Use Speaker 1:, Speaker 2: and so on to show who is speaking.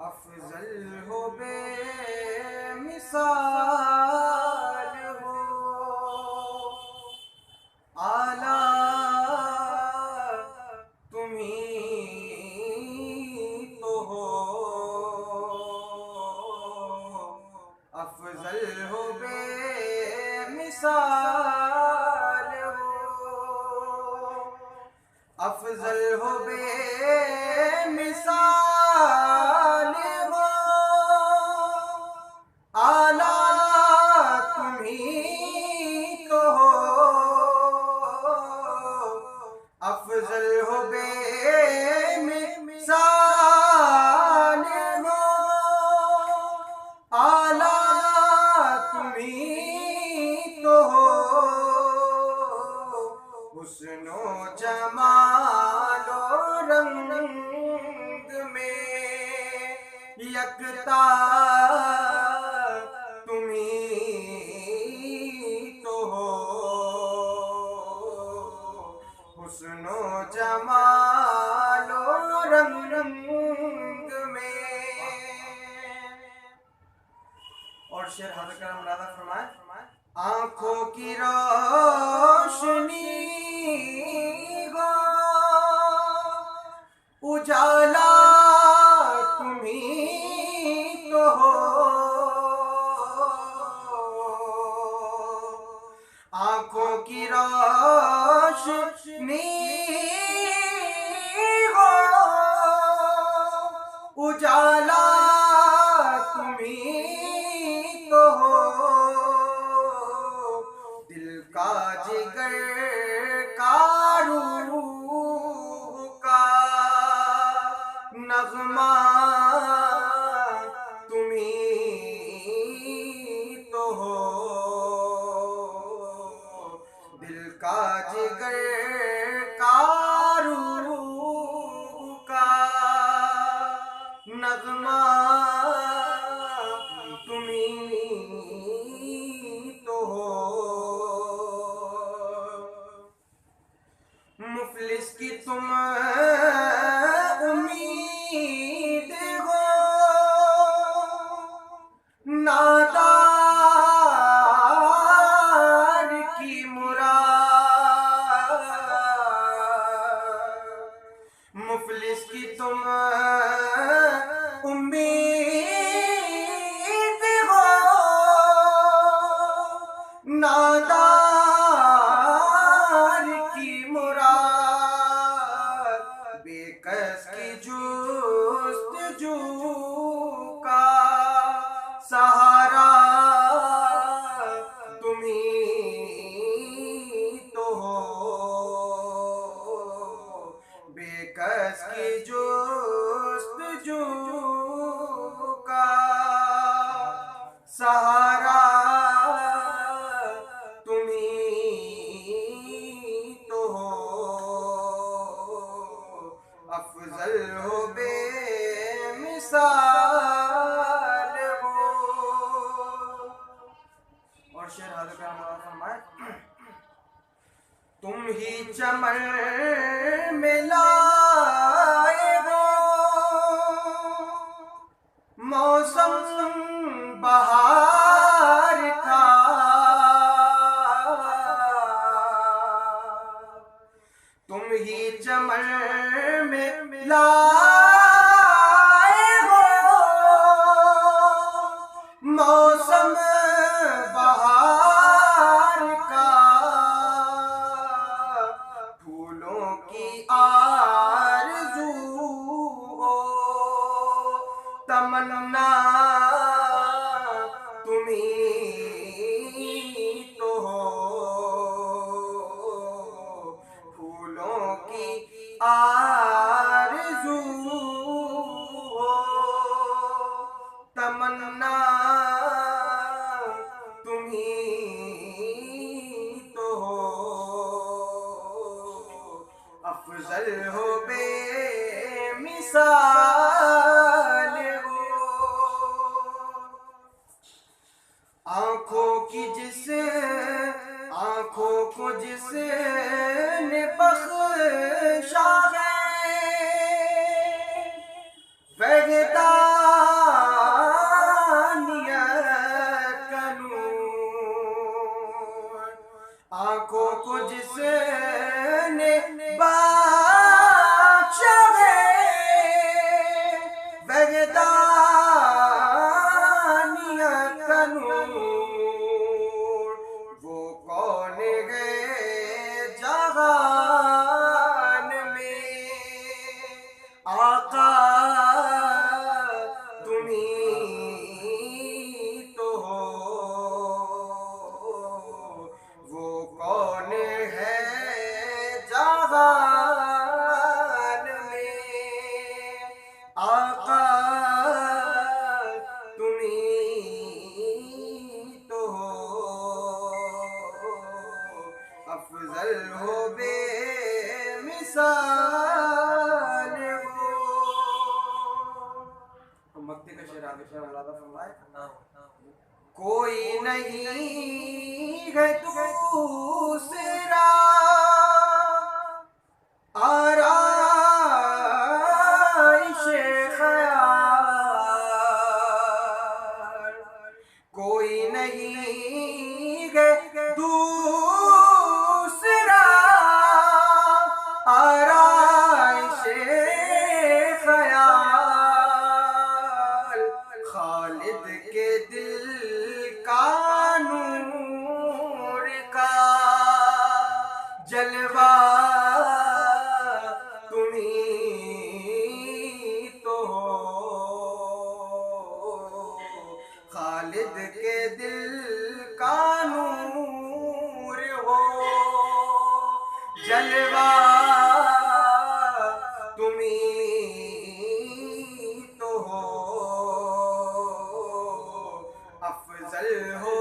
Speaker 1: अफजल हो बे मिसाल हो, आला तुम्ही तो हो। अफजल हो बे मिसाल हो, अफजल हो बे मिसाल हो, आला तुम्ही तो हो। अफजल हो बे मिसाल हो, आला तुम्ही तो हो। हुस्नो जमालो रंग में यकता तुम्ही तो हो। हुस्नो जमालो रंग में। और शेर हज़रत करम मुरादा फरमाए, आंखों की रोशनी हो, उजाला तुम्ही तो हो। आंखों की रोशनी हो, उजाला तुम्ही तो हो। दिल का जिगर का रूह का नगमा तुम्ही तो हो। दिल का जिगर का रूह का नगमा तुम्ही तो हो। मुफलिस की तुम उम्मीद हो, नादार की मुराद। मुफलिस की तुम उम्मीद हो, नादार की मुराद। बेकस की जुस्तजू का सहारा तुम्ही तो हो। बेकस की जुस्तजू का सहारा तुम्ही तो हो। अफजल हो बे मिसाल हो। और शेर हज़रत करम मुरादा फरमाए, तुम ही चमन में लाए हो मौसम बहार का। तुम ही चमन में लाए हो मौसम बहार का। फूलों की आरज़ू हो, तमन्ना तुम्ही तो हो। फूलों की आरज़ू हो, तमन्ना तुम्ही तो हो। अफजल हो बे मिसाल हो। मक्ती का शेर आगे शेर मौलाना फरमाए, कोई नहीं है दूसरा आराइशे ख़याल, कोई नहीं है दूसरा आराइशे ख़याल, खालिद के दिल का नूर का जलवा तुम्ही तो हो, खालिद के दिल का नूर हो, जलवा तुम्ही तो हो, अफजल हो